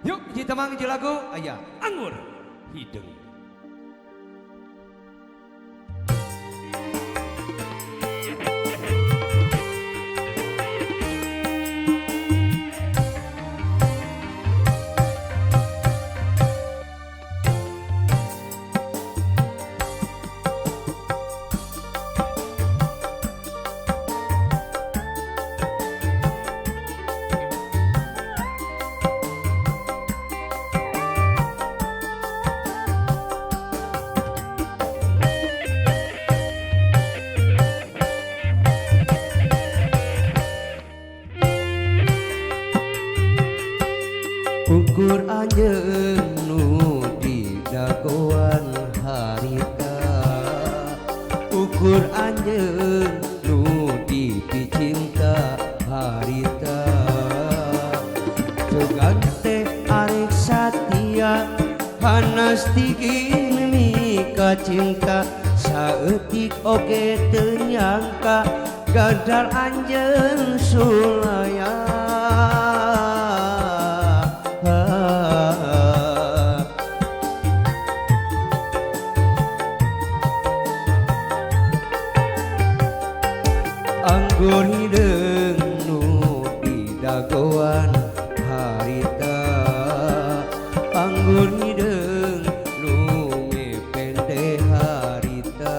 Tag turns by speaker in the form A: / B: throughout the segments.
A: Yuk hiji tamang hiji lagu aya anggur hideung.
B: Ukur anjeun nu di dagoan harita, ukur anjeun nu di picinta harita. Cegan teh arek satia panas tigin mika cinta, saeutik oge teu nyangka gadal anjeun sulaya. Anggur hideung nu di dagoan harita, anggur hideung nu mepende harita.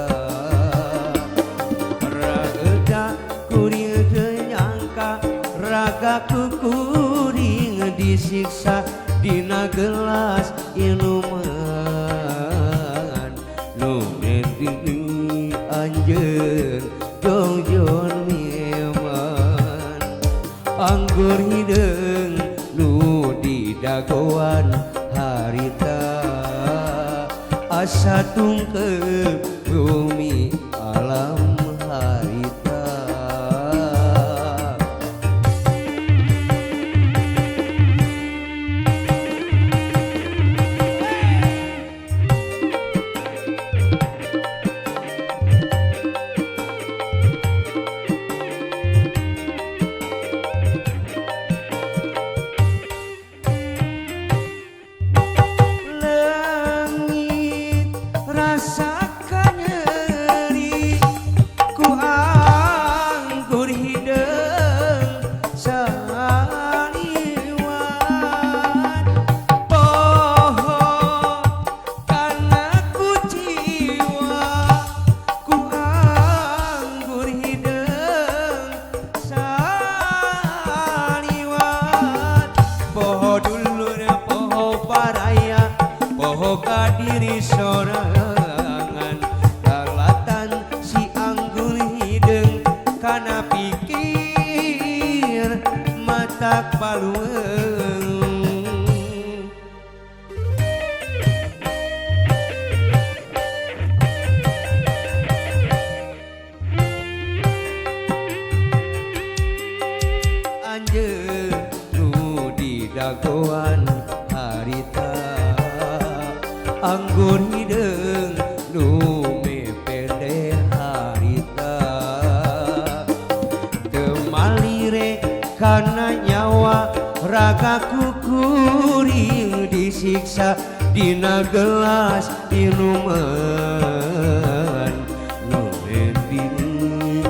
B: Raeuda kuring teu nyangka ragaku kuring disiksa dina gelas inuman nu ngendi anjeun jongjon mieman. Anggur hideung nu di dagoan harita, asa tungkeup bumi alam harita. Rasakan nyeri ku anggur hideung saliwat, poho kana ku jiwa ku anggur hideung saliwat. Poho dulur poho baraya poho kadiri sorangan, lalatan si anggur hideung kana pikir matak palueung. Anjeun nu di dagoan harita, anggur hideung nu mepende harita. Teu malire kana nyawa ragaku kuring disiksa dina gelas inuman nu ngendi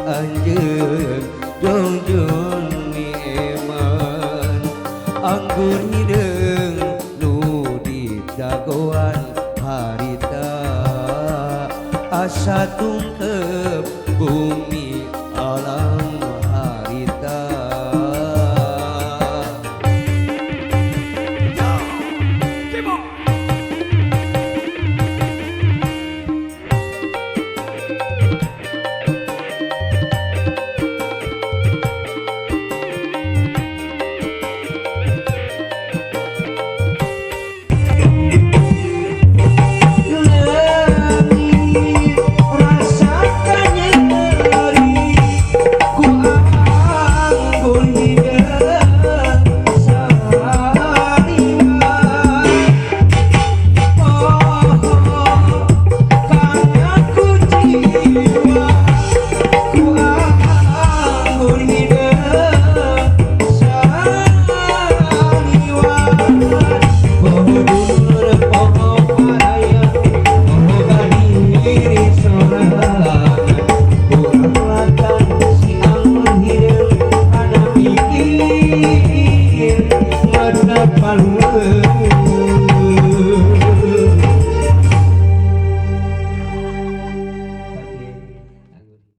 B: anjeun jongjon mieman. Anggur hideung nu di dagoan harita, asa tungkeup bumi alam harita. Rasa Anggur